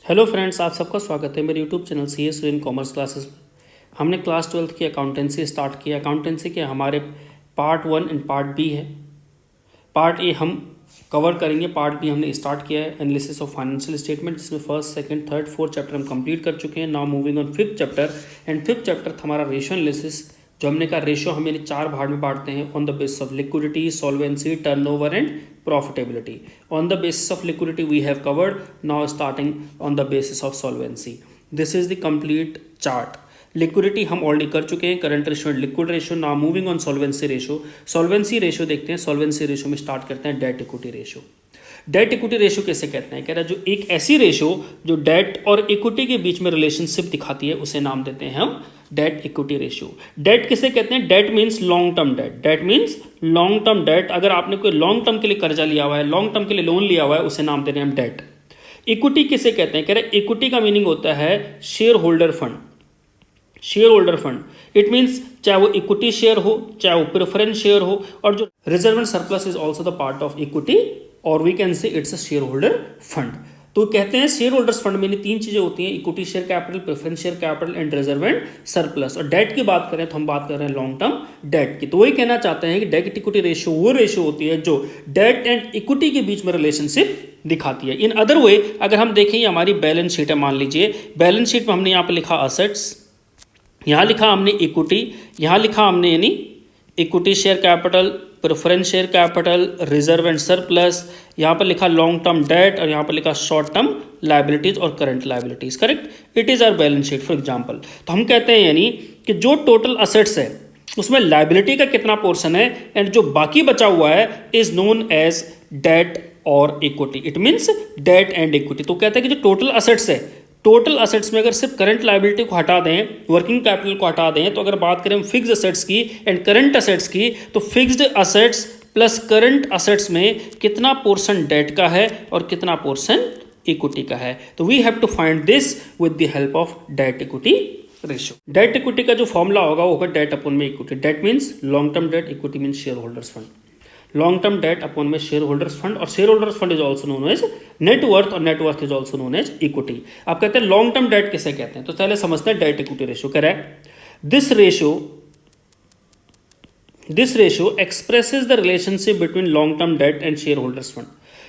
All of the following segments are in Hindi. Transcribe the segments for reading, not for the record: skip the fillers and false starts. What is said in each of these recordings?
हेलो फ्रेंड्स, आप सबका स्वागत है मेरे YouTube channel CS in commerce classes में। हमने क्लास 12th की अकाउंटेंसी स्टार्ट किया। अकाउंटेंसी के हमारे पार्ट 1 एंड पार्ट बी है। पार्ट ए हम कवर करेंगे, पार्ट बी हमने स्टार्ट किया है एनालिसिस ऑफ फाइनेंशियल स्टेटमेंट, जिसमें first second third fourth chapter हम कंप्लीट कर चुके हैं। Now moving on fifth chapter, and fifth chapter हमारा रेशियो एनालिसिस, जो हमने कहा रेशियो हम यानी 4 भाग में बांटते हैं on the basis of liquidity, solvency, turnover and profitability. On the basis of liquidity we have covered. Now starting on the basis of solvency. This is the complete chart. Liquidity हम ऑलरेडी कर चुके हैं, current ratio and liquid ratio. Now moving on solvency ratio. Solvency ratio देखते हैं। सॉल्वेंसी रेशियो में स्टार्ट करते हैं debt equity ratio. Debt equity ratio कैसे कहते हैं? कह रहा है जो एक ऐसी रेशियो जो डेट और इक्विटी के बीच में रिलेशनशिप दिखाती है उसे नाम देते हैं हम डेट इक्विटी रेशियो। डेट किसे कहते हैं? Date means long term debt. Date means long term date. अगर आपने कोई लॉन्ग टर्म के लिए कर्जा लिया हुआ है, लॉन्ग टर्म के लिए लोन लिया हुआ है, उसे नाम दे रहे हैं हम डेट। इक्विटी किसे कहते हैं? कह रहे इक्विटी का मीनिंग होता है share holder fund. Share holder fund it means चाहे वो इक्विटी शेयर हो, चाहे वो प्रेफरेंस शेयर हो, और जो reserve and surplus is also the part of equity, और we can say it's a share holder fund. तो कहते हैं शेयर होल्डर्स फंड में तीन चीजें होती हैं: equity share capital, preference share capital and reserve and surplus. और डेट की बात करें तो हम बात कर रहे हैं लॉन्ग टर्म डेट की। तो वही कहना चाहते हैं कि डेट इक्विटी रेशियो वो रेशियो होती है जो डेट एंड इक्विटी के बीच में रिलेशनशिप दिखाती है। इन अदर वे अगर हम देखें, हमारी बैलेंस शीट है, मान लीजिए बैलेंस शीट में हमने यहाँ पे लिखा असेट्स, यहाँ लिखा हमने इक्विटी, यहाँ लिखा हमने यानी equity share capital, preference share capital, reserve and surplus, यहाँ पर लिखा लॉन्ग टर्म डेट, और यहाँ पर लिखा शॉर्ट टर्म लायबिलिटीज और current liabilities. Correct, it is our balance sheet for example. तो हम कहते हैं यानी कि जो टोटल असेट्स है उसमें लायबिलिटी का कितना पोर्शन है, एंड जो बाकी बचा हुआ है इज नोन एज डेट और equity. It means debt and equity. तो कहते हैं कि जो टोटल असेट्स है, टोटल असेट्स में अगर सिर्फ करंट लायबिलिटी को हटा दें, वर्किंग कैपिटल को हटा दें, तो अगर बात करें फिक्स्ड असेट्स की एंड करंट असेट्स की, तो fixed assets plus current assets में कितना पोर्शन डेट का है और कितना पोर्शन इक्विटी का है। तो we have to find this with the help of debt equity ratio. Debt equity का जो फॉर्मूला होगा वो होगा डेट अपॉन में equity. Debt means long term debt, equity means share holders fund. Long term debt upon में शेयर होल्डर्स फंड, और share holders fund is also known as net worth, और net worth is also known as equity. आप कहते हैं लॉन्ग टर्म डेट किसे कहते हैं, तो पहले समझते हैं डेट इक्विटी रेशियो। कह रहा है this ratio expresses the relationship between long term debt and share holders fund.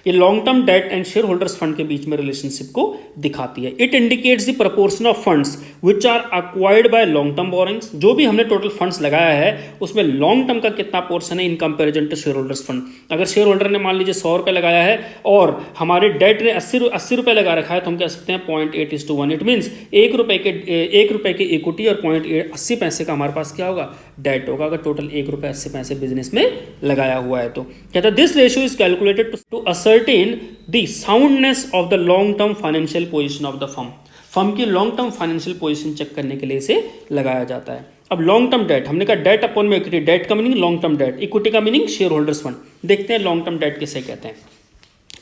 ये long term debt and share holders fund के बीच में रिलेशनशिप को दिखाती है। It indicates the proportion of funds which are acquired by long term borrowings. जो भी हमने टोटल फंड्स लगाया है उसमें लॉन्ग टर्म का कितना पोर्शन है in comparison to share holders fund. अगर शेयर होल्डर ने मान लीजिए 100 रुपये लगाया है और हमारे डेट ने 80 रुपये लगा रखा है, तो हम कह सकते हैं 0.8:1। इट मीन्स 1 रुपये की इक्विटी और 0.80 पैसे का हमारे पास क्या होगा, डेट होगा, अगर टोटल 1 रुपये 80 पैसे बिजनेस में लगाया हुआ है। तो कहता है this ratio is calculated to ascertain the soundness of the long term financial position of the firm। Firm की long term financial position check करने के लिए इसे लगाया जाता है। अब लॉन्ग टर्म डेट हमने कहा डेट अपॉन में इक्विटी। डेट का meaning long term debt, equity का मीनिंग शेयर होल्डर्स फंड। देखते हैं लॉन्ग टर्म डेट किसे कहते हैं।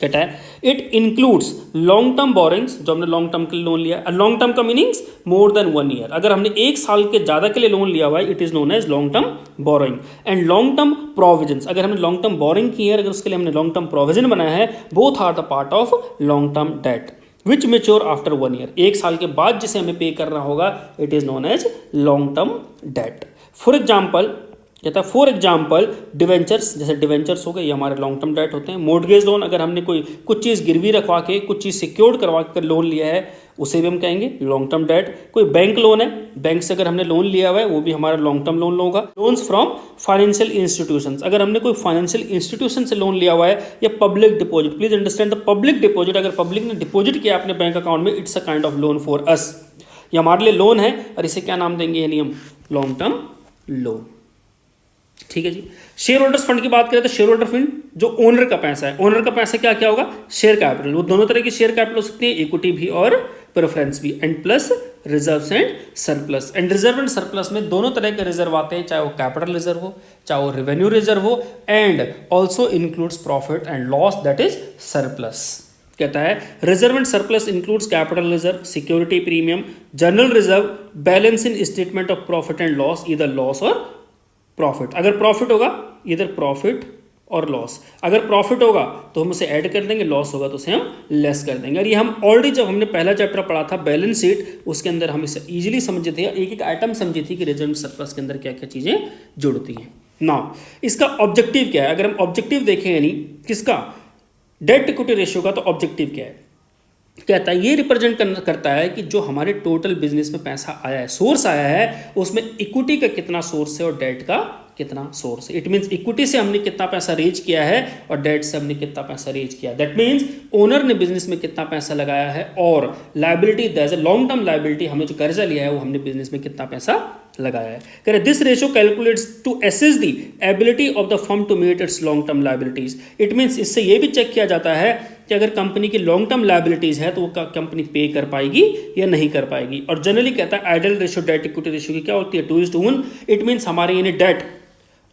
कहता है it includes long term borrowings, जो हमने लॉन्ग टर्म के लिए लोन लिया। लॉन्ग टर्म का मीनिंग्स मोर देन 1 ईयर। अगर हमने 1 साल के ज्यादा के लिए लोन लिया हुआ है, it is known as long term borrowing. And long term provisions, अगर हमने लॉन्ग टर्म बोरिंग की है, अगर उसके लिए हमने लॉन्ग टर्म प्रोविजन बनाया है, both are the part of long term debt which mature after 1 year. 1 साल के बाद जिसे हमें पे करना होगा, it is known as long term debt. For example कहता है, फॉर एग्जाम्पल डिवेंचर्स, जैसे डिवेंचर्स हो गए, ये हमारे लॉन्ग टर्म डेट होते हैं। मोर्टगेज लोन, अगर हमने कुछ चीज़ गिरवी रखवा के, कुछ चीज़ सिक्योर्ड करवा कर लोन लिया है, उसे भी हम कहेंगे लॉन्ग टर्म डेट। कोई बैंक लोन है, बैंक से अगर हमने लोन लिया हुआ है, वो भी हमारा लॉन्ग टर्म लोन होगा। लोन्स फ्रॉम फाइनेंशियल इंस्टीट्यूशंस, अगर हमने कोई फाइनेंशियल इंस्टीट्यूशन से लोन लिया हुआ है, या public deposit. Please understand the public deposit, अगर पब्लिक ने डिपॉजिट किया अपने बैंक अकाउंट में, it's a kind of loan for us. ये हमारे लिए लोन है, और इसे क्या नाम देंगे, यानी हम लॉन्ग टर्म लोन। ठीक है जी। शेयर होल्डर्स फंड की बात करें तो शेयर होल्डर फंड जो ओनर का पैसा है, ओनर का पैसा क्या क्या होगा, शेयर कैपिटल। वो दोनों तरह की शेयर कैपिटल हो सकती है, इक्विटी भी और प्रेफरेंस भी, and plus reserve and surplus. And reserve and surplus में दोनों तरह के रिजर्व आते हैं, चाहे वो कैपिटल रिजर्व हो, चाहे वो रेवेन्यू रिजर्व हो, and also includes profit and loss, that is surplus. कहता है reserve and surplus includes capital reserve, security premium, general reserve, balance in statement of profit and loss, इधर लॉस और प्रॉफिट। अगर प्रॉफिट होगा इधर प्रॉफिट और लॉस। अगर प्रॉफिट होगा तो हम उसे ऐड कर देंगे, लॉस होगा तो उसे हम लेस कर देंगे। और ये हम ऑलरेडी जब हमने पहला चैप्टर पढ़ा था बैलेंस शीट, उसके अंदर हम इसे इजीली समझे थे, एक एक आइटम समझी थी कि रिजर्व सरप्लस के अंदर क्या क्या चीज़ें जुड़ती हैं। नाउ इसका ऑब्जेक्टिव क्या है? अगर हम ऑब्जेक्टिव देखें यानी किसका, डेट इक्विटी रेशियो का, तो ऑब्जेक्टिव क्या है? कहता है ये रिप्रेजेंट करता है कि जो हमारे टोटल बिजनेस में पैसा आया है, सोर्स आया है, उसमें इक्विटी का कितना सोर्स है और डेट का कितना सोर्स है। इट मीन्स इक्विटी से हमने कितना पैसा रेज किया है और डेट से हमने कितना पैसा रेज किया है। दैट मीन्स ओनर ने बिजनेस में कितना पैसा लगाया है और liability that is long term liability, हमने जो कर्जा लिया है वो हमने बिजनेस में कितना पैसा लगाया है। कह रहे this ratio calculates to assess the ability of the firm to meet its long term liabilities. It means इससे ये भी चेक किया जाता है कि अगर कंपनी की लॉन्ग टर्म लायबिलिटीज है तो वो कंपनी पे कर पाएगी या नहीं कर पाएगी। और जनरली कहता है ideal ratio debt equity ratio की क्या होती है, 2:1। इट मीन्स हमारे यानी डेट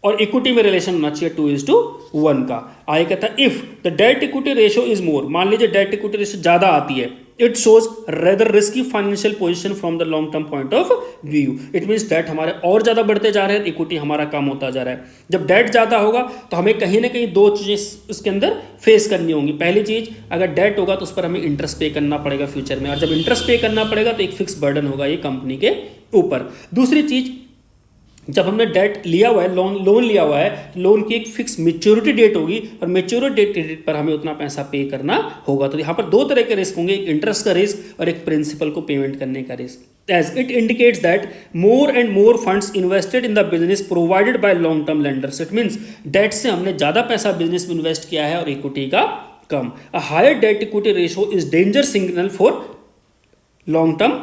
और इक्विटी में रिलेशन होना चाहिए 2:1 का। आगे कहता है if the debt equity ratio is more, मान लीजिए डेट इक्विटी रेशियो ज्यादा आती है, it shows rather risky financial position from the long term point of view. It means debt हमारे और ज्यादा बढ़ते जा रहे हैं, इक्विटी हमारा कम होता जा रहा है। जब डेट ज्यादा होगा तो हमें कहीं ना कहीं दो चीजें उसके अंदर फेस करनी होंगी। पहली चीज, अगर डेट होगा तो उस पर हमें इंटरेस्ट पे करना पड़ेगा फ्यूचर में, और जब इंटरेस्ट पे करना पड़ेगा तो एक फिक्स बर्डन होगा ये कंपनी के ऊपर। दूसरी चीज, जब हमने डेट लिया हुआ है, लोन लिया हुआ है, लोन की एक फिक्स मेच्योरिटी डेट होगी और मेच्योरिटी डेट पर हमें उतना पैसा पे करना होगा। तो यहाँ पर दो तरह के रिस्क होंगे, एक इंटरेस्ट का रिस्क और एक प्रिंसिपल को पेमेंट करने का risk. As it indicates that more and more funds invested in the business provided by long term lenders. It means debt से हमने ज्यादा पैसा बिजनेस में इन्वेस्ट किया है और इक्विटी का कम। A higher debt equity ratio is danger signal for long term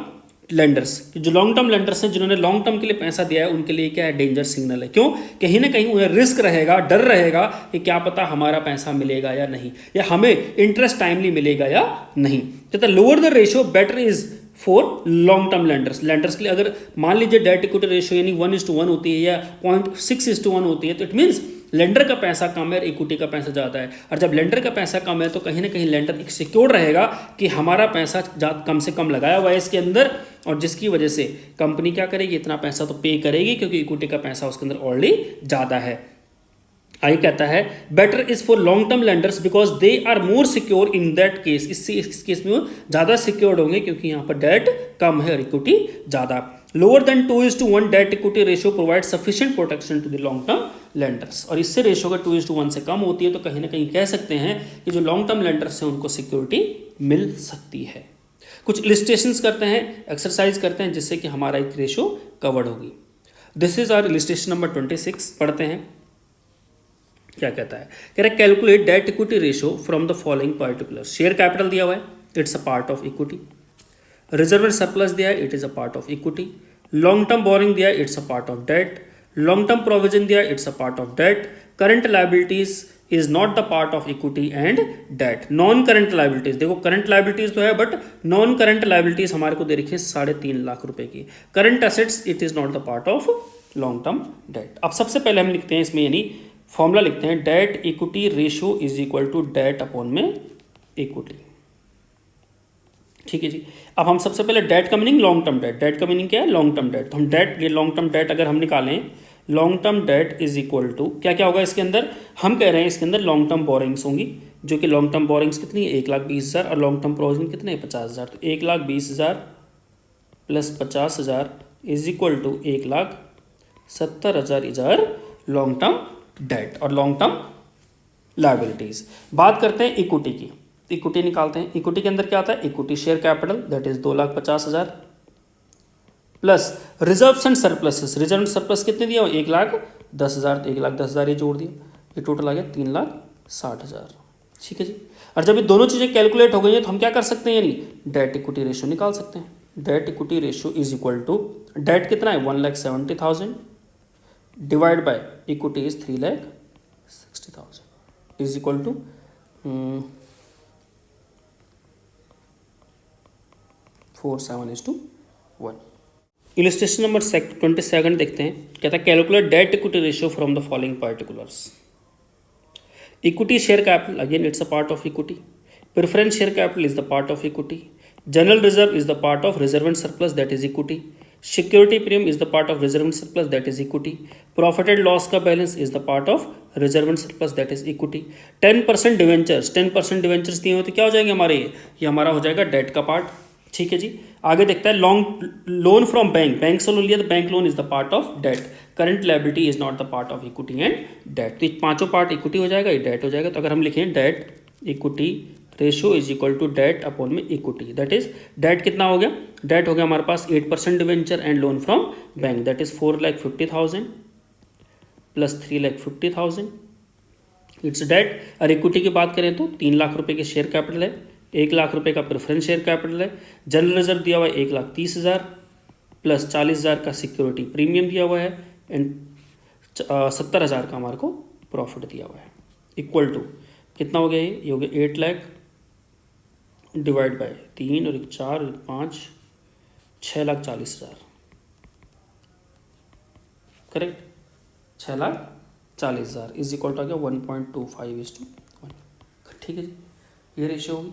lenders. जो लॉन्ग टर्म लेंडर्स हैं, जिन्होंने लॉन्ग टर्म के लिए पैसा दिया है, उनके लिए क्या है, डेंजर सिग्नल है। क्यों? कहीं ना कहीं उन्हें रिस्क रहेगा, डर रहेगा कि क्या पता हमारा पैसा मिलेगा या नहीं, या हमें इंटरेस्ट टाइमली मिलेगा या नहीं। तो lower the ratio better is for long term lenders. Lenders के लिए अगर मान लीजिए डेट इक्विटी रेशियो यानी 1:1 होती है या 0.6:1 होती है, तो इट मीन्स लेंडर का पैसा कम है और इक्विटी का पैसा ज़्यादा है। और जब लेंडर का पैसा कम है तो कहीं ना कहीं लेंडर एक सिक्योर रहेगा कि हमारा पैसा कम से कम लगाया हुआ है इसके अंदर, और जिसकी वजह से कंपनी क्या करेगी, इतना पैसा तो पे करेगी क्योंकि इक्विटी का पैसा उसके अंदर ऑलरेडी ज़्यादा है। आई कहता है better is for long term lenders because they are more secure in that case. इससे इस केस में वो ज़्यादा सिक्योर्ड होंगे क्योंकि यहाँ पर डेट कम है और इक्विटी ज़्यादा। Lower than 2:1 debt equity ratio provide sufficient protection to the long term lenders. और इससे रेशियो अगर 2:1 से कम होती है तो कहीं ना कहीं कह सकते हैं कि जो लॉन्ग टर्म लेंडर्स हैं उनको सिक्योरिटी मिल सकती है। कुछ इलिस्ट्रेशंस करते हैं, एक्सरसाइज करते हैं, जिससे कि हमारा एक रेशियो कवर्ड होगी। This is our illustration number 26। पढ़ते हैं क्या कहता है। कह रहा है calculate debt equity ratio from the following particular. Share capital दिया हुआ है, it's a part of equity. Reserve and surplus दिया है, it is a part of equity. Long term borrowing दिया है, it's a part of debt. Long term provision दिया है, it's a part of debt. Current liabilities is not the part of equity and debt. Non current liabilities, देखो करंट लायबिलिटीज तो है बट नॉन करंट लायबिलिटीज हमारे को दे रखी है 3.5 लाख रुपए की। Current assets it is not the part of long term date. अब सबसे पहले हम लिखते हैं इसमें यानी फॉर्मूला लिखते हैं, debt equity ratio is equal to debt upon में इक्विटी। ठीक है जी। अब हम सबसे पहले डेट का meaning long term debt, debt का मीनिंग क्या है, लॉन्ग टर्म डेट। तो हम डेट, ये लॉन्ग टर्म डेट अगर हम निकालें, long term debt is equal to क्या क्या होगा इसके अंदर, हम कह रहे हैं इसके अंदर लॉन्ग टर्म बोरिंग्स होंगी, जो कि लॉन्ग टर्म बोरिंग्स कितनी है, 1,20,000 और लॉन्ग टर्म प्रोविजन कितने 50,000। तो 1,20,000 plus 50,000 is equal to 1,70,000 is our long term debt और लॉन्ग टर्म लायबिलिटीज। बात करते हैं इक्विटी की, इक्विटी निकालते हैं। इक्विटी के अंदर क्या आता है, equity share capital that is 2,50,000 plus reserves and surpluses. Reserve and surplus कितने दिया, 1,10,000, 1,10,000 ये जोड़ दिया, ये टोटल आ गया 3,60,000। ठीक है जी। और जब ये दोनों चीज़ें कैलकुलेट हो गई हैं तो हम क्या कर सकते हैं, यानी डेट इक्विटी रेशियो निकाल सकते हैं। Debt equity ratio is equal to, debt कितना है 1,70,000 divide by equity is 3,60,000 is equal to 4:7:1। Illustration number 27 देखते हैं। कहता है calculate debt equity ratio from the following particulars. Equity share capital again it's a part of equity. Preference share capital is the part of equity. General reserve is the part of reserve and surplus that is equity. Security premium is the part of reserve and surplus that is equity, profit and loss का balance is the part of reserve and surplus that is equity. 10% debentures, 10% debentures दिए हुए तो क्या हो जाएंगे हमारे, ये हमारा हो जाएगा डेट का पार्ट। ठीक है जी, आगे देखता है long loan from bank, bank से लोन लिया तो bank loan is the part of debt, current liability is not the part of equity and debt. तो ये पांचों पार्ट इक्विटी हो जाएगा, ये डेट हो जाएगा। तो अगर हम लिखें debt equity ratio is equal to debt upon में इक्विटी, दैट इज डेट कितना हो गया, डेट हो गया हमारे पास 8% debenture and loan from bank that is 4,50,000 plus 3,50,000 it's debt. और इक्विटी की बात करें तो 3 लाख रुपए के शेयर कैपिटल है, 1 लाख रुपए का प्रेफरेंस शेयर कैपिटल है, जनरल रिजर्व दिया हुआ है 1,30,000 प्लस 40,000 का सिक्योरिटी प्रीमियम दिया हुआ है एंड 70,000 का हमारे को प्रॉफिट दिया हुआ है, इक्वल टू कितना हो गया, ये हो गया 8 लाख डिवाइड बाय 3 और 4 और 5 6,40,000, करेक्ट, 6,40,000 इज इक्वल टू आ गया 1.25:1। ठीक है जी, ये रेशियो होगी।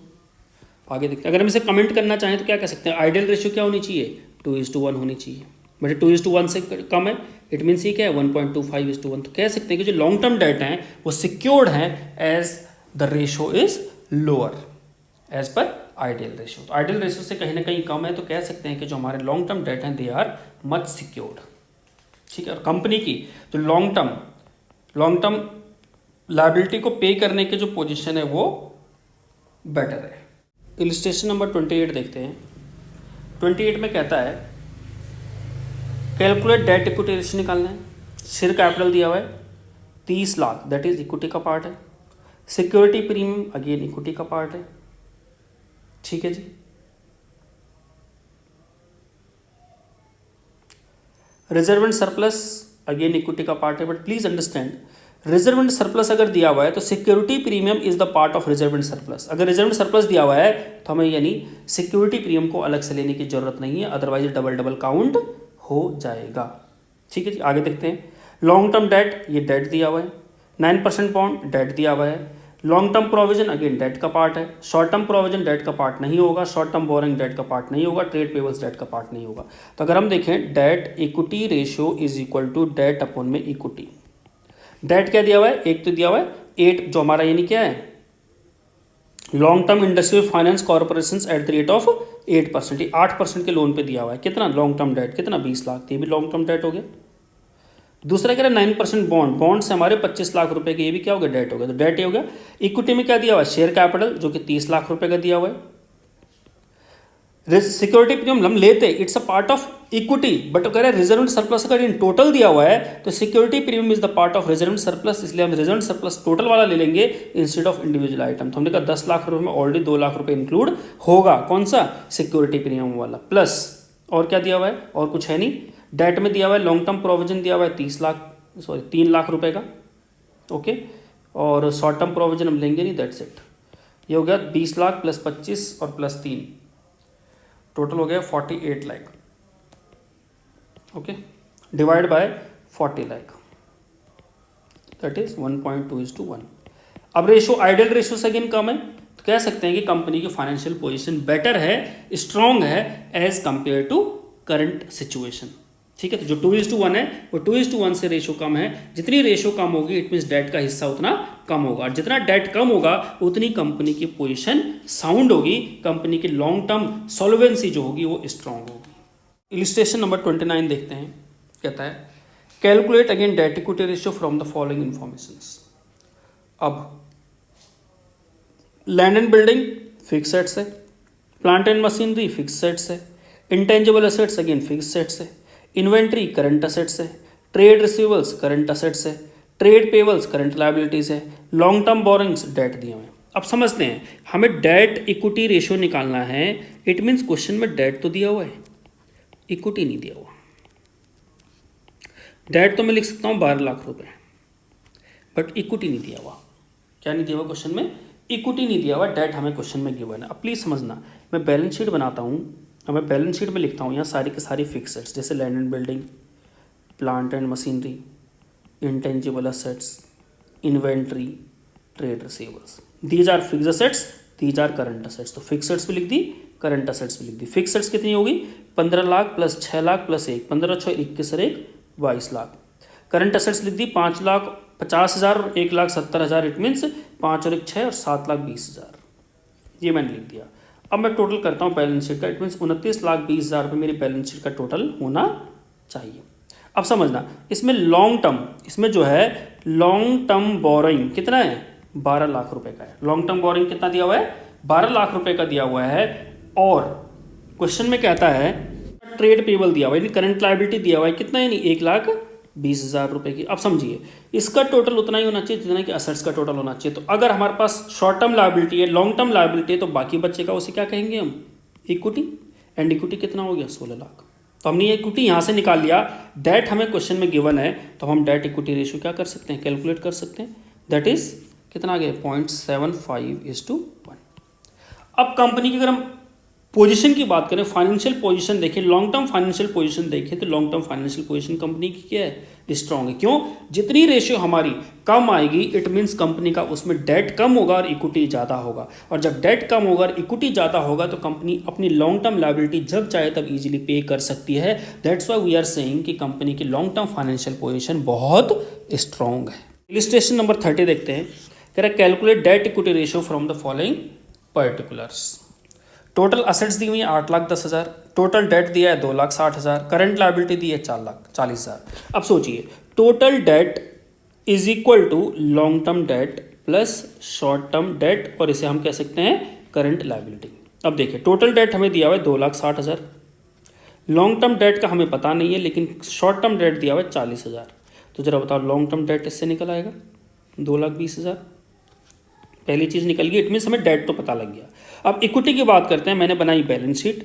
आगे देखते हैं, अगर हम इसे कमेंट करना चाहें तो क्या कह सकते हैं, आइडियल रेशियो क्या होनी चाहिए, 2:1 होनी चाहिए, बट 2:1 से कम है, इट मीन्स ये क्या है 1.25:1। तो कह सकते हैं कि जो लॉन्ग टर्म डेट हैं वो सिक्योर्ड हैं as the ratio is lower as per ideal ratio. तो आइडियल रेशियो से कहीं ना कहीं कम है, तो कह सकते हैं कि जो हमारे लॉन्ग टर्म डेट हैं दे आर मच सिक्योर्ड। ठीक है, और कंपनी की जो लॉन्ग टर्म लायबिलिटी को पे करने के जो पोजीशन है वो बेटर है। इलस्ट्रेशन नंबर 28 देखते हैं। 28 में कहता है कैलकुलेट डेट इक्विटी रेशियो निकालना है, शेयर कैपिटल दिया हुआ है 30 लाख दैट इज इक्विटी का पार्ट है, सिक्योरिटी प्रीमियम अगेन इक्विटी का पार्ट है। ठीक है जी, reserve and surplus again equity का पार्ट है, but please understand reserve and surplus अगर दिया हुआ है तो security premium is the part of reserve and surplus. अगर रिजर्व एंड सरप्लस दिया हुआ है तो हमें यानी सिक्योरिटी प्रीमियम को अलग से लेने की जरूरत नहीं है, अदरवाइज डबल काउंट हो जाएगा। ठीक है जी, आगे देखते हैं। लॉन्ग टर्म डेट, ये डेट दिया हुआ है, 9% बॉन्ड डेट दिया हुआ है, long term provision again debt का पार्ट है, शॉर्ट टर्म प्रोविजन डेट का पार्ट नहीं होगा, शॉर्ट टर्म बोरिंग डेट का पार्ट नहीं होगा, ट्रेड पेबल्स डेट का पार्ट नहीं होगा। तो अगर हम देखें debt equity ratio is equal to debt upon में इक्विटी। डेट क्या दिया हुआ है, एक तो दिया हुआ है 8 जो हमारा यानी क्या है long term industrial finance corporation at the rate of 8%, 8% के लोन पे दिया हुआ है। कितना लॉन्ग टर्म डेट, कितना 20 लाख, ये भी लॉन्ग टर्म डेट हो गया। दूसरा कह रहा है 9% बॉन्ड, बॉन्ड से हमारे 25 लाख रुपए के, ये भी क्या हो गया डेट हो गया। तो डेट ये हो गया। इक्विटी में क्या दिया हुआ है, शेयर कैपिटल जो कि 30 लाख रुपए का दिया हुआ है। सिक्योरिटी प्रीमियम हम लेते it's a part of equity, but कह रहे हैं रिजर्व एंड सरप्लस अगर इन टोटल दिया हुआ है तो security premium is the part of reserve and surplus, इसलिए हम रिजर्व एंड सरप्लस टोटल वाला ले लेंगे इंस्टेड ऑफ इंडिविजुअल आइटम। तो हमने कहा 10 लाख रुपए में ऑलरेडी 2 लाख रुपए इंक्लूड होगा, कौन सा, सिक्योरिटी प्रीमियम वाला, प्लस और क्या दिया हुआ है, और कुछ है नहीं। डेट में दिया हुआ है लॉन्ग टर्म प्रोविजन दिया हुआ है 3 लाख रुपए का, ओके, और शॉर्ट टर्म प्रोविजन हम लेंगे नहीं, दैट्स इट। ये हो गया 20 लाख प्लस 25 और प्लस 3, टोटल हो गया 48 lakh, okay, divide by 40 lakh, that is 1.2:1। अब रेशो आइडियल रेशो से अगेन कम है, तो कह सकते हैं कि कंपनी की फाइनेंशियल पोजीशन बेटर है, स्ट्रांग है as compare to current situation. ठीक है, तो जो 2:1 है वो 2:1 से रेशो कम है। जितनी रेशो कम होगी इट मीन्स डेट का हिस्सा उतना कम होगा, और जितना डेट कम होगा उतनी कंपनी की पोजीशन साउंड होगी, कंपनी की लॉन्ग टर्म सॉल्वेंसी जो होगी वो स्ट्रांग होगी। इलिस्ट्रेशन नंबर 29 देखते हैं, कहता है calculate again debt equity ratio from the following informations. अब land and building fix assets है, plant and machinery fix assets है, intangible assets again fix assets है, इन्वेंट्री करंट असेट्स है, ट्रेड रिसीवेबल्स करंट असेट्स है, ट्रेड पेबल्स करंट लायबिलिटीज है, लॉन्ग टर्म बोरिंग्स डेट दिए हुए हैं। अब समझते हैं, हमें डेट इक्विटी रेशियो निकालना है, इट मीन्स क्वेश्चन में डेट तो दिया हुआ है, इक्विटी नहीं दिया हुआ। डेट तो मैं लिख सकता हूँ 12 लाख रुपए, बट इक्विटी नहीं दिया हुआ। क्या नहीं दिया हुआ क्वेश्चन में, इक्विटी नहीं दिया हुआ, डेट हमें क्वेश्चन में गिवन है। अब प्लीज समझना, मैं बैलेंस शीट बनाता हूँ, अब मैं बैलेंस शीट में लिखता हूँ यहाँ सारी की सारी फिक्स एसेट्स, जैसे land and building, plant and machinery, intangible assets, inventory, trade receivables, these are fix assets, these are current assets. तो फिक्सड्स भी लिख दी, करंट असेट्स भी लिख दी। फिक्सड्स कितनी होगी 15 लाख प्लस 6 लाख प्लस 1, 15 6 21 और 1 22 लाख। करंट असेट्स लिख दी 5,50,000 और 1,70,000, इट मीन्स 5 और 1 6 और 7,20,000, ये मैंने लिख दिया। अब मैं टोटल करता हूँ बैलेंस शीट का, इट मीन्स 29,20,000 रुपये मेरी बैलेंस शीट का टोटल होना चाहिए। अब समझना, इसमें लॉन्ग टर्म, इसमें जो है लॉन्ग टर्म बोरोइंग कितना है 12 लाख रुपए का है। लॉन्ग टर्म बोरोइंग कितना दिया हुआ है 12 लाख रुपए का दिया हुआ है। और क्वेश्चन में कहता है ट्रेड पेबल दिया हुआ है, करंट लायबिलिटी दिया हुआ है कितना, यानी 1,20,000 रुपए की। अब समझिए इसका टोटल उतना ही होना चाहिए जितना कि असेट्स का टोटल होना चाहिए। तो अगर हमारे पास शॉर्ट टर्म लायबिलिटी है, लॉन्ग टर्म लायबिलिटी है, तो बाकी बचेगा उसे क्या कहेंगे हम, इक्विटी। एंड इक्विटी कितना हो गया 16 लाख। तो हमने ये इक्विटी यहाँ से निकाल लिया। डेट हमें क्वेश्चन में गिवन है, तो हम डेट इक्विटी रेशियो क्या कर सकते हैं, कैलकुलेट कर सकते हैं। दैट इज कितना आ गया 0.75:1। अब कंपनी की अगर हम पोजीशन की बात करें, फाइनेंशियल पोजीशन देखें, लॉन्ग टर्म फाइनेंशियल पोजीशन देखें, तो long term financial position company की क्या है, स्ट्रांग है। क्यों, जितनी रेशियो हमारी कम आएगी इट मीन्स कंपनी का उसमें डेट कम होगा और इक्विटी ज़्यादा होगा। और जब डेट कम होगा और इक्विटी ज़्यादा होगा तो कंपनी अपनी लॉन्ग टर्म लायबिलिटी जब चाहे तब इजीली पे कर सकती है। That's why we are saying कि कंपनी की लॉन्ग टर्म फाइनेंशियल पोजीशन बहुत स्ट्रांग है। इलिस्ट्रेशन नंबर 30 देखते हैं। कह रहा है calculate debt equity ratio from the following particulars. Total assets दी हुई है 8,10,000, टोटल डेट दिया है 2,60,000, करंट लायबिलिटी दी है 4,40,000। अब सोचिए total debt is equal to long term debt plus short term debt, और इसे हम कह सकते हैं करंट लायबिलिटी। अब देखिए टोटल डेट हमें दिया हुआ है 2,60,000, लॉन्ग टर्म डेट का हमें पता नहीं है, लेकिन शॉर्ट टर्म डेट दिया हुआ है 40,000। तो जरा बताओ लॉन्ग टर्म डेट इससे निकल आएगा 2,20,000, पहली चीज निकल गई, इट मीन्स हमें डेट तो पता लग गया। अब इक्विटी की बात करते हैं। मैंने बनाई बैलेंस शीट,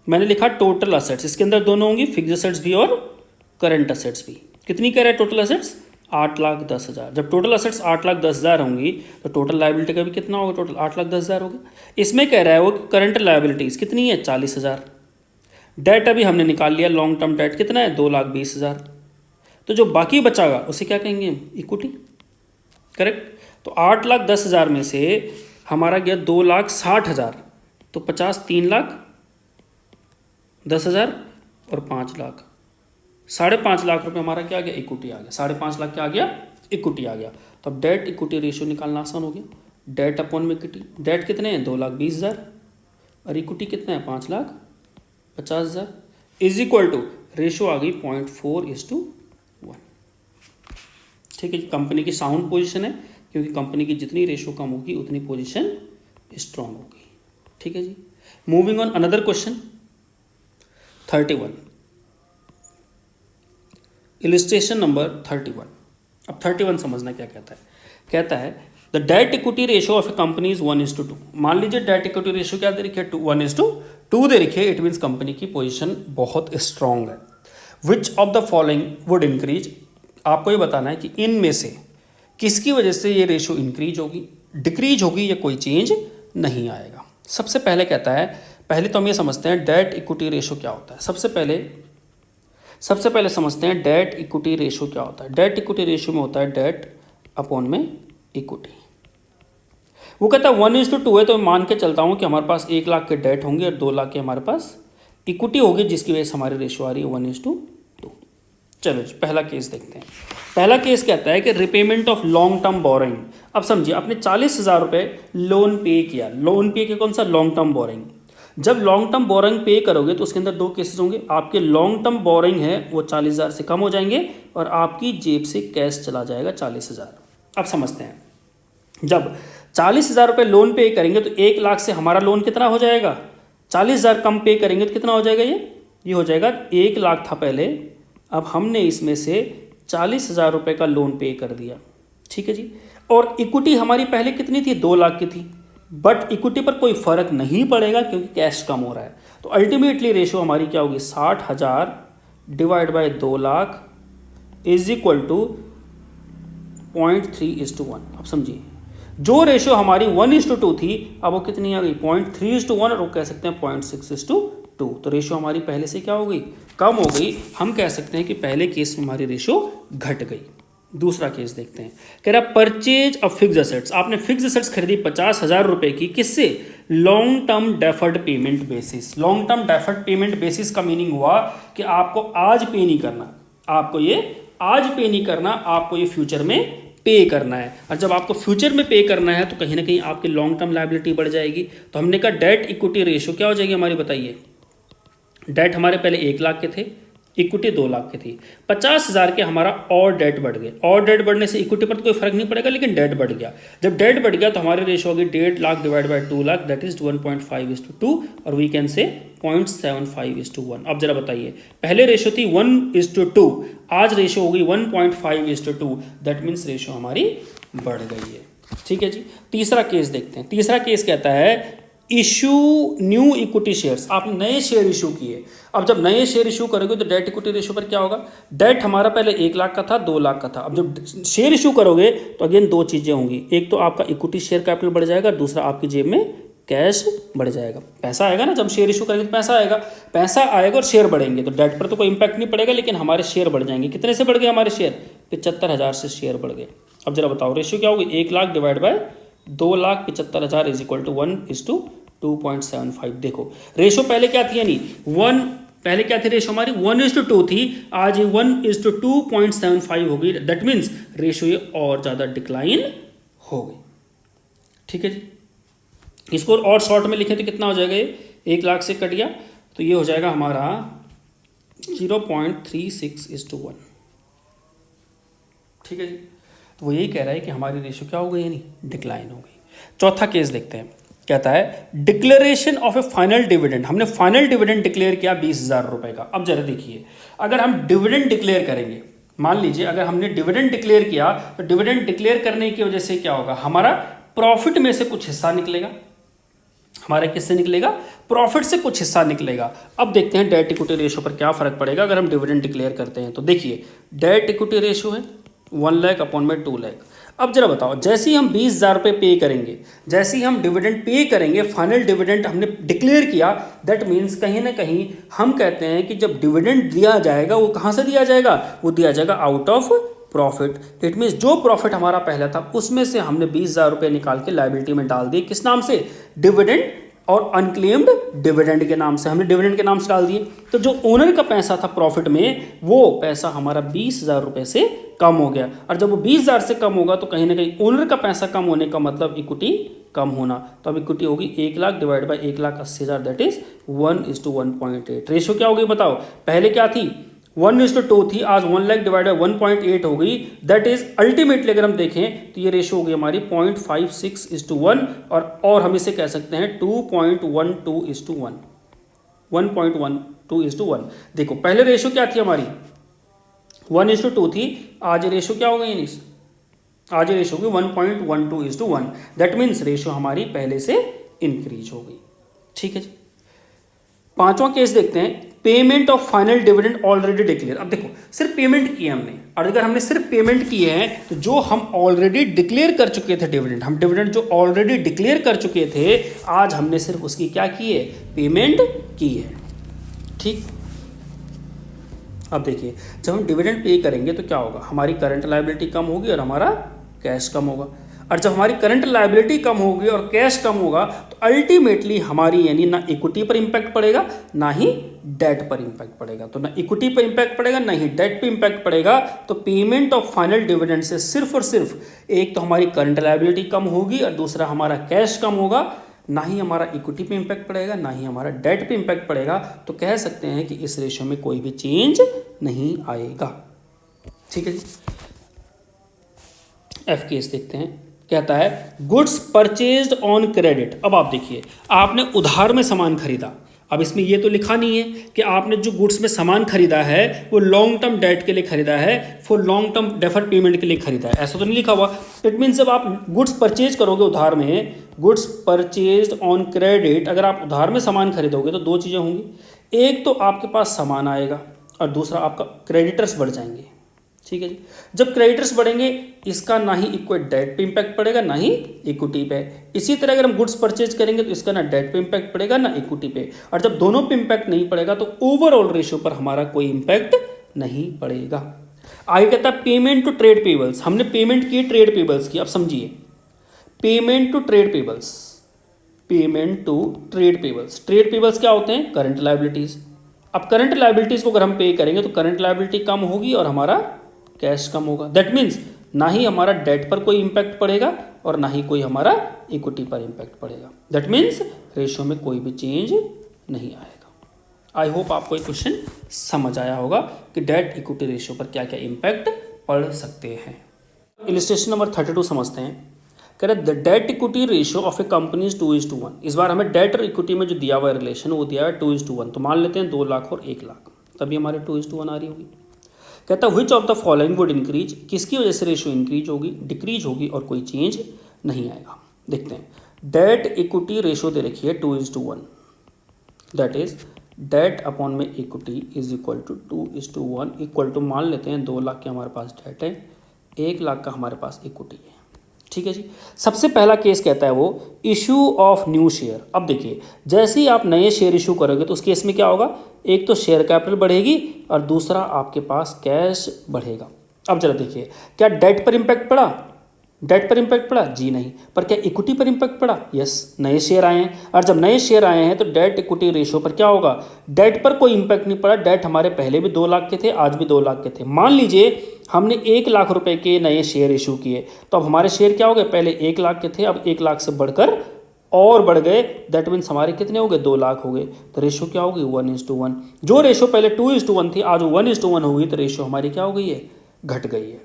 मैंने लिखा टोटल असेट्स, इसके अंदर दोनों होंगी फिक्स्ड असेट्स भी और करंट असेट्स भी। कितनी कह रहा है टोटल असेट्स 8,10,000। जब टोटल असेट्स 8,10,000 होंगी तो टोटल लायबिलिटी का भी कितना होगा, टोटल 8,10,000 होगा। इसमें कह रहा है वो करंट लायबिलिटीज कितनी है 40,000। डेट अभी हमने निकाल लिया, लॉन्ग टर्म डेट कितना है 2,20,000। तो जो बाकी बचागा उसे क्या कहेंगे हम, इक्विटी। करेक्ट। तो 8,10,000 में से हमारा गया 2,60,000, तो 50 3,10,000 और 5 लाख, 5.5 लाख रुपए हमारा क्या आ गया, इक्विटी आ गया। 5.5 लाख क्या आ गया, इक्विटी आ गया। तो अब डेट इक्विटी रेशियो निकालना आसान हो गया। डेट अपॉन में इक्विटी, डेट कितने हैं 2,20,000 और इक्विटी कितना है 5,50,000 इज इक्वल टू रेशियो आ गई 0.4:1। ठीक है, कंपनी की साउंड पोजीशन है, क्योंकि कंपनी की जितनी रेशियो कम होगी उतनी पोजीशन स्ट्रांग होगी। ठीक है जी। Moving on another question 31, illustration number 31। अब 31 समझना क्या कहता है। कहता है the debt equity ratio of a company is 1:2। मान लीजिए डेट इक्विटी रेशियो क्या दे रखी है 1:2 दे रखी है, इट मीन्स कंपनी की पोजीशन बहुत स्ट्रांग है। Which of the following would increase, आपको ये बताना है कि इनमें से किसकी वजह से ये रेशियो इंक्रीज होगी, डिक्रीज होगी, या कोई चेंज नहीं आएगा। सबसे पहले कहता है, पहले तो हम ये समझते हैं डेट इक्विटी रेशियो क्या होता है। सबसे पहले समझते हैं डेट इक्विटी रेशियो क्या होता है। डेट इक्विटी रेशियो में होता है डेट अपॉन में इक्विटी। वो कहता है 1:2 है, तो मान के चलता हूँ कि हमारे पास 1 लाख के डेट होंगे और 2 लाख के हमारे पास इक्विटी होगी, जिसकी वजह से हमारी रेशियो आ रही है 1:2। चलो पहला केस देखते हैं। पहला केस कहता है कि repayment of long term borrowing. अब समझिए आपने 40,000 रुपये लोन पे किया, लोन पे किया कौन सा, लॉन्ग टर्म बोरोइंग। जब लॉन्ग टर्म बोरोइंग पे करोगे तो उसके अंदर 2 केसेस होंगे। आपके लॉन्ग टर्म बोरोइंग है वो 40,000 से कम हो जाएंगे और आपकी जेब से कैश चला जाएगा 40,000। अब समझते हैं, जब 40,000 रुपये लोन पे करेंगे तो 1 लाख से हमारा लोन कितना हो जाएगा, 40,000 कम पे करेंगे तो कितना हो जाएगा, ये हो जाएगा 1 लाख था पहले, अब हमने इसमें से 40,000 रुपये का लोन पे कर दिया। ठीक है जी। और इक्विटी हमारी पहले कितनी थी, 2 लाख की थी, बट इक्विटी पर कोई फर्क नहीं पड़ेगा क्योंकि कैश कम हो रहा है। तो अल्टीमेटली रेशियो हमारी क्या होगी, 60,000 divide by 2 lakh is equal to 0.3:1। अब समझिए जो रेशियो हमारी 1:2 थी अब वो कितनी आ गई 0.3:1 और वो कह सकते हैं 0.6:2। तो रेशियो हमारी पहले से क्या हो गई, कम हो गई। हम कह सकते हैं कि पहले केस में हमारी रेशियो घट गई। दूसरा केस देखते हैं। कह रहा परचेज ऑफ फिक्स एसेट्स, आपने फिक्स एसेट्स खरीदी 50,000 रुपए की, किससे? Long term deferred payment basis. Long term deferred payment basis का मीनिंग हुआ कि आपको आज पे नहीं करना, आपको ये आज पे नहीं करना, आपको ये फ्यूचर में पे करना है। और जब आपको फ्यूचर में पे करना है तो कहीं ना कहीं आपकी लॉन्ग टर्म लायबिलिटी बढ़ जाएगी। तो हमने कहा डेट इक्विटी रेशियो क्या हो जाएगी हमारी, बताइए। डेट हमारे पहले 1 लाख के थे, इक्विटी 2 लाख की थी, 50,000 के हमारा और डेट बढ़ गए। और डेट बढ़ने से इक्विटी पर तो कोई फर्क नहीं पड़ेगा, लेकिन डेट बढ़ गया। जब डेट बढ़ गया तो हमारी रेशो होगी 1.5 lakh divide by 2 lakh, that is 1.5:2, और वी कैन से 0.75:1। अब जरा बताइए, पहले रेशो थी 1:2, आज रेशो होगी 1.5:2, दैट मीन्स रेशो हमारी बढ़ गई है। ठीक है जी। तीसरा केस देखते हैं। तीसरा केस कहता है इशू न्यू इक्विटी शेयर्स, आपने नए शेयर इशू किए। अब जब नए शेयर इशू करोगे तो डेट इक्विटी रेशियो पर क्या होगा? डेट हमारा पहले 1 लाख का था, 2 लाख का था। अब जब शेयर इशू करोगे तो अगेन दो चीजें होंगी, एक तो आपका इक्विटी शेयर कैपिटल बढ़ जाएगा, दूसरा आपकी जेब में कैश बढ़ जाएगा। पैसा आएगा ना, जब शेयर इशू करेंगे तो पैसा आएगा, पैसा आएगा और शेयर बढ़ेंगे, तो डेट पर तो कोई इंपैक्ट नहीं पड़ेगा, लेकिन हमारे शेयर बढ़ जाएंगे। कितने से बढ़ गए हमारे शेयर? 75,000 से शेयर बढ़ गए। अब जरा बताओ रेशियो क्या होगी? 1 lakh divide by 2,75,000 is equal to 1:2.75। देखो रेशो पहले क्या थी, यानी 1, पहले क्या थी रेशो हमारी? 1:2 थी, आज ये 1:2.75 हो गई। दैट मीन्स रेशो ये और ज्यादा डिक्लाइन हो गई। ठीक है जी। इसको और शॉर्ट में लिखें तो कितना हो जाएगा? ये 1 लाख से कट गया तो ये हो जाएगा हमारा 0.36:1। ठीक है जी। तो वो यही कह रहा है कि हमारी रेशो क्या हो गई, यानी डिक्लाइन हो गई। चौथा केस देखते हैं। कहता है declaration of A final dividend, हमने फाइनल डिविडेंड डिक्लेयर किया 20,000 रुपए का। अब जरा देखिए, अगर हम डिविडेंड डिक्लेयर करेंगे, मान लीजिए अगर हमने डिविडेंड डिक्लेयर किया तो डिविडेंड डिक्लेयर करने की वजह से क्या होगा? हमारा प्रॉफिट में से कुछ हिस्सा निकलेगा। हमारा किससे निकलेगा? प्रॉफिट से कुछ हिस्सा निकलेगा। अब देखते हैं डेट इक्विटी रेशियो पर क्या फर्क पड़ेगा अगर हम डिविडेंड डिक्लेयर करते हैं। तो देखिए डेट इक्विटी रेशियो है 1 लाख अपॉन में 2 लाख। अब जरा बताओ, जैसे ही हम 20,000 रुपये पे करेंगे, जैसे ही हम डिविडेंड पे करेंगे, फाइनल डिविडेंड हमने डिक्लेयर किया, दैट मीन्स कहीं ना कहीं हम कहते हैं कि जब डिविडेंड दिया जाएगा वो कहाँ से दिया जाएगा? वो दिया जाएगा out of profit. It means जो प्रॉफिट हमारा पहला था उसमें से हमने 20,000 रुपये निकाल के लायबिलिटी में डाल दिए। किस नाम से? डिविडेंड और अनक्लेम्ड डिविडेंड के नाम से हमने डिविडेंड के नाम से डाल दिए। तो जो ओनर का पैसा था प्रॉफिट में, वो पैसा हमारा 20,000 रुपये से कम हो गया। और जब वो 20,000 से कम होगा तो कहीं ना कहीं ओनर का पैसा कम होने का मतलब इक्विटी कम होना। तो अब इक्विटी होगी 1 lakh divide bye 1,80,000, that is 1:1.8। Ratio क्या हो गई बताओ? पहले क्या थी? 1:2 थी, आज 1 लाख डिवाइड बाय 1.8 हो गई। दैट इज अल्टीमेटली अगर हम देखें तो ये रेशियो हो गई हमारी 0.56:1, और हम इसे कह सकते हैं 2.12:1, 1.12:1। देखो पहले रेशियो क्या थी हमारी? 1:2 थी, आज रेशियो क्या हो गई? आज रेशियो होगी 1.12:1। दैट मीन्स रेशियो हमारी पहले से इंक्रीज हो गई। ठीक है जी। पांचवा केस देखते हैं, payment of final dividend already declare. अब देखो सिर्फ पेमेंट की है हमने, और अगर हमने सिर्फ पेमेंट की है तो जो हम ऑलरेडी डिक्लेयर कर चुके थे डिविडेंड, हम डिविडेंड जो ऑलरेडी डिक्लेयर कर चुके थे, आज हमने सिर्फ उसकी क्या की है? पेमेंट की है। ठीक। अब देखिए जब हम डिविडेंड पे करेंगे तो क्या होगा? हमारी करंट लायबिलिटी कम होगी और हमारा कैश कम होगा। और जब हमारी करंट लायबिलिटी कम होगी और कैश कम होगा तो अल्टीमेटली हमारी यानी ना इक्विटी पर इंपैक्ट पड़ेगा ना ही डेट पर इंपैक्ट पड़ेगा। तो ना इक्विटी पर इंपैक्ट पड़ेगा ना ही डेट पर इंपैक्ट पड़ेगा। तो पेमेंट ऑफ फाइनल डिविडेंड से सिर्फ और सिर्फ एक तो हमारी करंट लायबिलिटी कम होगी और दूसरा हमारा कैश कम होगा। ना ही हमारा इक्विटी पे इंपैक्ट पड़ेगा ना ही हमारा डेट पे इंपैक्ट पड़ेगा। तो कह सकते हैं कि इस रेशियो में कोई भी चेंज नहीं आएगा। ठीक है जी। एफ केस देखते हैं। कहता है गुड्स परचेज्ड ऑन क्रेडिट। अब आप देखिए, आपने उधार में सामान खरीदा। अब इसमें ये तो लिखा नहीं है कि आपने जो गुड्स में सामान खरीदा है वो लॉन्ग टर्म डेट के लिए खरीदा है, for long term deferred payment के लिए खरीदा है, ऐसा तो नहीं लिखा हुआ। इट मीन्स जब आप गुड्स परचेज करोगे उधार में, गुड्स परचेज्ड ऑन क्रेडिट, अगर आप उधार में सामान खरीदोगे तो दो चीज़ें होंगी, एक तो आपके पास सामान आएगा और दूसरा आपका क्रेडिटर्स बढ़ जाएंगे। ठीक है जी। जब क्रेडिटर्स बढ़ेंगे इसका ना ही इक्विट डेट पे इंपैक्ट पड़ेगा ना ही इक्विटी पे। इसी तरह अगर हम गुड्स परचेज करेंगे तो इसका ना डेट पे इंपैक्ट पड़ेगा ना इक्विटी पे। और जब दोनों पे इंपैक्ट नहीं पड़ेगा तो ओवरऑल रेशियो पर हमारा कोई इंपैक्ट नहीं पड़ेगा। आगे कहता है पेमेंट टू ट्रेड पेबल्स, हमने पेमेंट किए ट्रेड पेबल्स की। अब समझिए, payment to trade payables, payment to trade payables, trade payables क्या होते हैं? Current liabilities. अब करंट लायबिलिटीज को अगर हम पे करेंगे तो करंट लायबिलिटी कम होगी और हमारा कैश कम होगा। दैट मीन्स ना ही हमारा डेट पर कोई इंपैक्ट पड़ेगा और ना ही कोई हमारा इक्विटी पर इंपैक्ट पड़ेगा। दैट मीन्स रेशियो में कोई भी चेंज नहीं आएगा। आई होप आपको ये क्वेश्चन समझ आया होगा कि डेट इक्विटी रेशियो पर क्या क्या इंपैक्ट पड़ सकते हैं। इलिस्ट्रेशन नंबर 32 समझते हैं। कह रहे the debt equity ratio of a company is 2:1। इस बार हमें डेट और इक्विटी में जो दिया हुआ है रिलेशन वो दिया है 2:1। तो मान लेते हैं 2 लाख और 1 लाख, तभी हमारे 2:1 आ रही होगी। कहता है which of the following would increase, किसकी वजह से रेशियो इंक्रीज होगी, डिक्रीज होगी और कोई चेंज नहीं आएगा। देखते हैं, डेट इक्विटी रेशियो दे रखी है 2:1, दैट इज डेट अपॉन में equity is equal to 2:1 equal to मान लेते हैं 2 लाख के हमारे पास डेट है, 1 लाख का हमारे पास इक्विटी है। ठीक है जी। सबसे पहला केस कहता है वो इशू ऑफ न्यू शेयर। अब देखिए, जैसे ही आप नए शेयर इशू करोगे तो उस केस में क्या होगा, एक तो शेयर कैपिटल बढ़ेगी और दूसरा आपके पास कैश बढ़ेगा। अब जरा देखिए, क्या डेट पर इंपैक्ट पड़ा? डेट पर इंपैक्ट पड़ा? जी नहीं। पर क्या इक्विटी पर इंपैक्ट पड़ा? यस, नए शेयर आए हैं और जब नए शेयर आए हैं तो डेट इक्विटी रेशियो पर क्या होगा, डेट पर कोई इंपैक्ट नहीं पड़ा। डेट हमारे पहले भी 2 लाख के थे, आज भी 2 लाख के थे। मान लीजिए हमने 1 लाख रुपए के नए शेयर इशू किए, तो अब हमारे शेयर क्या हो गए, पहले 1 लाख के थे, अब 1 लाख से बढ़कर और बढ़ गए। दैट मीन्स हमारे कितने हो गए, 2 लाख हो गए। तो रेशियो क्या होगी, 1:1। जो रेशियो पहले 2:1 थी आज 1:1 होगी, तो रेशियो हमारी क्या हो गई है, घट गई है।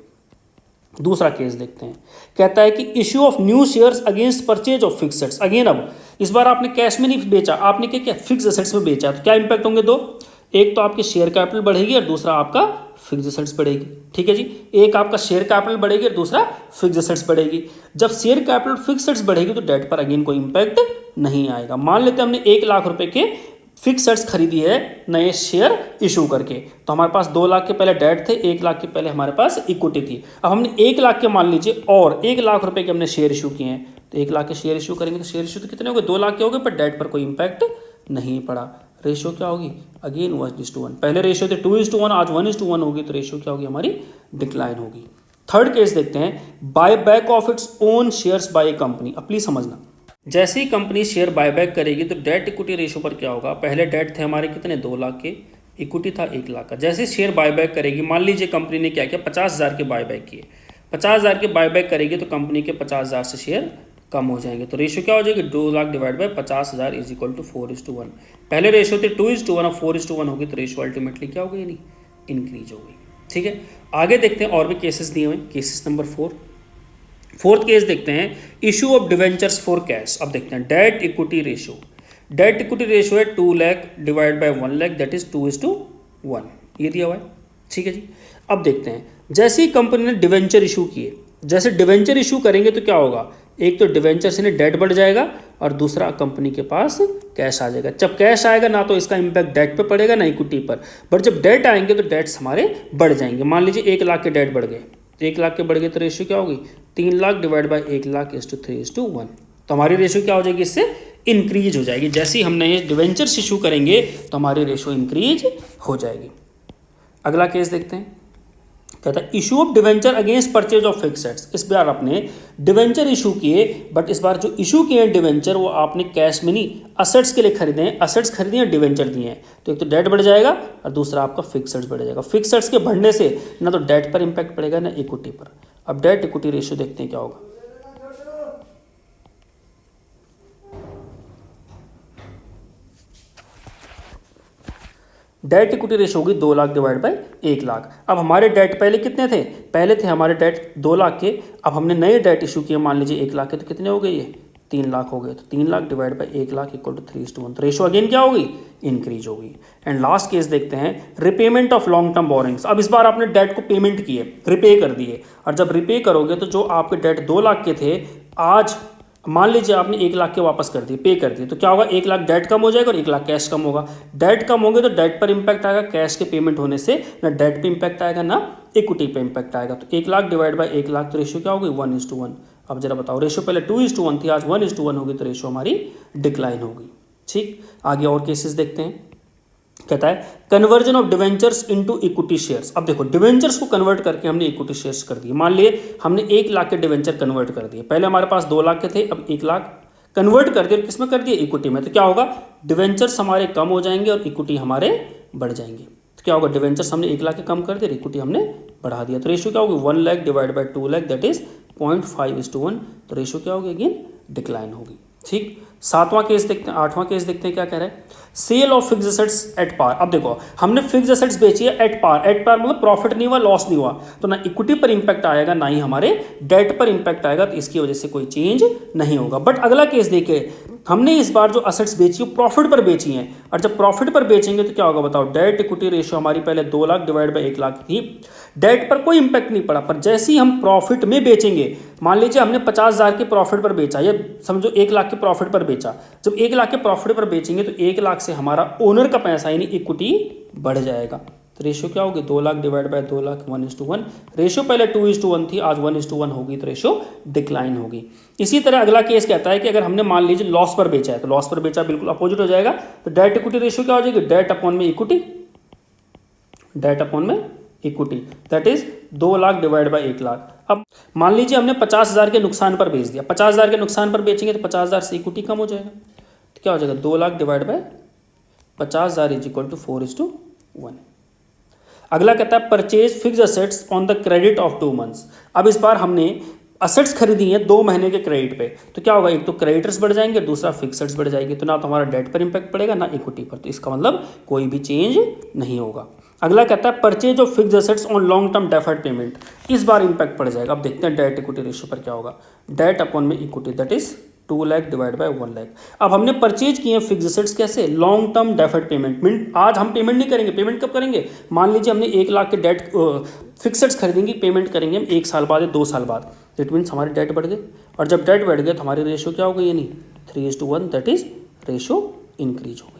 दूसरा केस देखते हैं। कहता है कि issue of new shares against purchase of fixed assets. Again अब इस बार आपने कैश में नहीं बेचा, आपने क्या किया, फिक्स्ड एसेट्स में बेचा। तो क्या इंपैक्ट होंगे दो, एक तो आपकी शेयर कैपिटल बढ़ेगी और दूसरा आपका फिक्स्ड एसेट्स बढ़ेगी। ठीक है जी, एक आपका शेयर कैपिटल बढ़ेगी और दूसरा फिक्स्ड एसेट्स बढ़ेगी। जब शेयर कैपिटल फिक्स्ड एसेट्स बढ़ेगी तो डेट पर अगेन कोई इंपैक्ट नहीं आएगा। मान लेते हैं हमने 1 लाख रुपए के फिक्स एसेट्स खरीदी है नए शेयर इशू करके, तो हमारे पास 2 लाख के पहले डेट थे, 1 लाख के पहले हमारे पास इक्विटी थी। अब हमने 1 लाख के मान लीजिए और 1 लाख रुपए के हमने शेयर इशू किए हैं, तो 1 लाख के शेयर इशू करेंगे तो शेयर इशू तो कितने हो गए, 2 लाख के हो गए, पर डेट पर कोई इंपैक्ट नहीं पड़ा। रेशियो क्या होगी, अगेन 1:1। पहले रेशियो थे 2:1, आज 1:1 होगी, तो रेशियो क्या होगी हमारी, डिक्लाइन होगी। थर्ड केस देखते हैं, buy back of its own shares by company. अब प्लीज समझना, जैसे ही कंपनी शेयर बायबैक करेगी तो डेट इक्विटी रेशियो पर क्या होगा, पहले डेट थे हमारे कितने, 2 लाख के, इक्विटी था 1 लाख का। जैसे शेयर बायबैक करेगी, मान लीजिए कंपनी ने क्या किया, 50,000 के बायबैक किए, 50,000 के बायबैक करेगी तो कंपनी के 50,000 से शेयर कम हो जाएंगे। तो रेशियो क्या हो जाएगी, 2 lakh divide by 50,000 is equal to 4:1। पहले रेशियो थे 2:1, अब 4:1 होगी, तो रेशियो अल्टीमेटली क्या होगी, यानी इंक्रीज होगी। ठीक है, आगे देखते हैं और भी केसेस दिए हुए। केसेस नंबर 4th केस देखते हैं, issue of debentures for cash. अब देखते हैं debt equity ratio. Debt equity ratio है 2 lakh divide by 1 lakh, that is 2:1, ये दिया हुआ है। ठीक है जी, अब देखते हैं, जैसे ही कंपनी ने डिवेंचर इशू किए, जैसे डिवेंचर इशू करेंगे तो क्या होगा, एक तो डिवेंचर से डेट बढ़ जाएगा और दूसरा कंपनी के पास कैश आ जाएगा। जब कैश आएगा ना तो इसका इंपैक्ट डेट पे पड़ेगा ना इक्विटी पर, बट जब डेट आएंगे तो डेट्स हमारे बढ़ जाएंगे। मान लीजिए 1 लाख के डेट बढ़ गए, 1 लाख के बढ़ गए तो रेशियो क्या होगी, 3 lakh divide by 1 lakh is to 3:1। तो हमारी रेशियो क्या हो जाएगी, इससे इंक्रीज हो जाएगी। जैसे ही हम नए डिवेंचर्स इशू करेंगे तो हमारी रेशियो इंक्रीज हो जाएगी। अगला केस देखते हैं, कहता है issue of debenture against purchase of fixed assets. इस बार आपने डिवेंचर इशू किए, बट इस बार जो इशू किए हैं डिवेंचर वो आपने कैश में नहीं, असेट्स के लिए खरीदे हैं, असेट्स खरीदे हैं, डिवेंचर दिए हैं। तो एक तो डेट बढ़ जाएगा और दूसरा आपका फिक्स्ड एसेट्स बढ़ जाएगा। फिक्स्ड एसेट्स के बढ़ने से ना तो डेट पर इंपैक्ट पड़ेगा ना इक्विटी पर। अब डेट इक्विटी रेशियो देखते हैं क्या होगा। डेट इक्विटी रेशियो होगी 2 लाख डिवाइड बाय 1 लाख। अब हमारे डेट पहले कितने थे, पहले थे हमारे डेट 2 लाख के, अब हमने नए डेट इशू किए मान लीजिए 1 लाख के, तो कितने हो गए, ये 3 लाख हो गए। तो 3 lakh divide by 1 lakh equal to 3:1। तो रेशियो अगेन क्या होगी, इंक्रीज होगी। एंड लास्ट केस देखते हैं, repayment of long term borings. अब इस बार आपने डेट को पेमेंट किए, रिपे कर दिए, और जब रिपे करोगे तो जो आपके डेट 2 लाख के थे, आज मान लीजिए आपने 1 लाख के वापस कर दिए, पे कर दिए, तो क्या होगा, 1 लाख डेट कम हो जाएगा और 1 लाख कैश कम होगा। डेट कम होंगे तो डेट पर इंपैक्ट आएगा, कैश के पेमेंट होने से ना डेट पे इंपैक्ट आएगा ना इक्विटी पे इंपैक्ट आएगा। तो 1 लाख डिवाइड बाय 1 लाख, तो रेशियो क्या होगी, 1:1। अब जरा बताओ, रेशियो पहले 2:1 थी, आज 1:1 होगी, तो रेशियो हमारी डिक्लाइन होगी। ठीक, आगे और केसेस देखते हैं। कहता है conversion of debentures into equity shares. अब देखो डिवेंचर्स को कन्वर्ट करके हमने इक्विटी शेयर्स कर दिए। मान लिए हमने 1 लाख के डिवेंचर कन्वर्ट कर दिए, पहले हमारे पास 2 लाख के थे, अब 1 लाख कन्वर्ट कर दिए, किसमें कर दिए, इक्विटी में। तो क्या होगा, डिवेंचर्स हमारे कम हो जाएंगे और इक्विटी हमारे बढ़ जाएंगे। तो क्या होगा, डिवेंचर्स हमने 1 लाख के कम कर दिए, इक्विटी हमने बढ़ा दिया। तो रेशियो क्या होगी, 1 lakh divide by 2 lakh that is 0.5:1। तो रेशियो क्या होगी, अगेन डिक्लाइन होगी। ठीक, 7वां केस देखते हैं, 8वां केस देखते हैं क्या कह रहा है। Sale of fix assets at par. अब देखो हमने फिक्स एसेट्स बेची है एट पार। एट पार मतलब प्रॉफिट नहीं हुआ, लॉस नहीं हुआ, तो ना इक्विटी पर इंपैक्ट आएगा ना ही हमारे डेट पर इंपैक्ट आएगा, तो इसकी वजह से कोई चेंज नहीं होगा। बट अगला केस देखिए, हमने इस बार जो असेट्स बेची वो प्रॉफिट पर बेची हैं, और जब प्रॉफिट पर बेचेंगे तो क्या होगा बताओ, डेट इक्विटी रेशियो हमारी पहले 2 लाख डिवाइड बाई 1 लाख थी, डेट पर कोई इंपैक्ट नहीं पड़ा, पर जैसे ही हम प्रॉफिट में बेचेंगे, मान लीजिए हमने 50,000 के प्रॉफिट पर बेचा, या समझो 1 लाख के प्रॉफिट पर बेचा, जब 1 लाख के प्रॉफिट पर बेचेंगे तो 1 लाख से हमारा ओनर का पैसा यानी इक्विटी बढ़ जाएगा। तो रेशियो क्या होगी, 2 lakh divide by 2 lakh 1:1। Ratio पहले 2:1 थी, आज 1:1 होगी, तो रेशियो डिक्लाइन होगी। इसी तरह अगला केस कहता है कि अगर हमने मान लीजिए लॉस पर बेचा है, तो लॉस पर बेचा बिल्कुल अपोजिट हो जाएगा। तो डेट इक्विटी रेशियो क्या हो जाएगी, डेट अपॉन में इक्विटी, डेट अपॉन में equity that is 2 lakh divide by 1 lakh. अब मान लीजिए हमने 50,000 के नुकसान पर बेच दिया, 50,000 के नुकसान पर बेचेंगे तो 50,000 से इक्विटी कम हो जाएगा, तो क्या हो जाएगा, 2 lakh divide by 50,000 is equal to 4:1। अगला कहता है purchase fix assets on the credit of 2 months. अब इस बार हमने असेट्स खरीदी हैं 2 महीने के क्रेडिट पे, तो क्या होगा, एक तो क्रेडिटर्स बढ़ जाएंगे, दूसरा फिक्सड्स बढ़ जाएंगे, तो ना तो हमारा डेट पर इंपैक्ट पड़ेगा ना इक्विटी पर, तो इसका मतलब कोई भी चेंज नहीं होगा। अगला कहता है purchase of fix assets on long term deferred payment. इस बार इंपैक्ट पड़ जाएगा। अब देखते हैं डेट इक्विटी रेशियो पर क्या होगा, डेट अपॉन में equity that is 2 lakh divide by 1 lakh. अब हमने परचेज किए हैं फिक्स एसेट्स कैसे, long term deferred payment. Mean आज हम पेमेंट नहीं करेंगे, पेमेंट कब करेंगे, मान लीजिए हमने 1 लाख के डेट फिक्सेड्स खरीदेंगे, पेमेंट करेंगे हम 1 साल बाद या 2 साल बाद, इट मीन्स हमारी डेट बढ़ गई, और जब डेट बढ़ गई तो हमारी रेशियो क्या हो गई, यानी 3:1 दैट इज रेशियो इंक्रीज हो गई।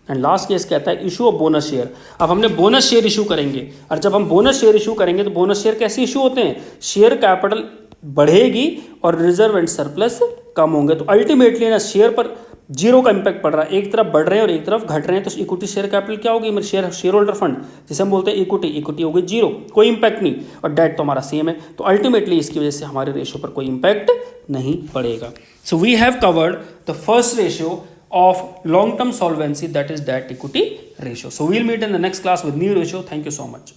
एंड लास्ट केस कहता है इशू ऑफ बोनस शेयर। अब हमने बोनस शेयर इशू करेंगे, और जब हम बोनस शेयर इशू करेंगे तो बोनस शेयर कैसे इशू होते हैं, शेयर कैपिटल बढ़ेगी और रिजर्व एंड सरप्लस कम होंगे, तो अल्टीमेटली ना शेयर पर जीरो का इंपैक्ट पड़ रहा है, एक तरफ बढ़ रहे हैं और एक तरफ घट रहे हैं, तो इक्विटी शेयर कैपिटल क्या होगी, मेरे शेयर होल्डर फंड जिसे हम बोलते हैं इक्विटी, इक्विटी होगी जीरो, कोई इंपैक्ट नहीं, और डेट तो हमारा सेम है, तो अल्टीमेटली इसकी वजह से हमारे रेशियो पर कोई इंपैक्ट नहीं पड़ेगा। So we have covered the first ratio of long term solvency, that is debt equity ratio. So we'll meet in the next class with new ratio. Thank you so much.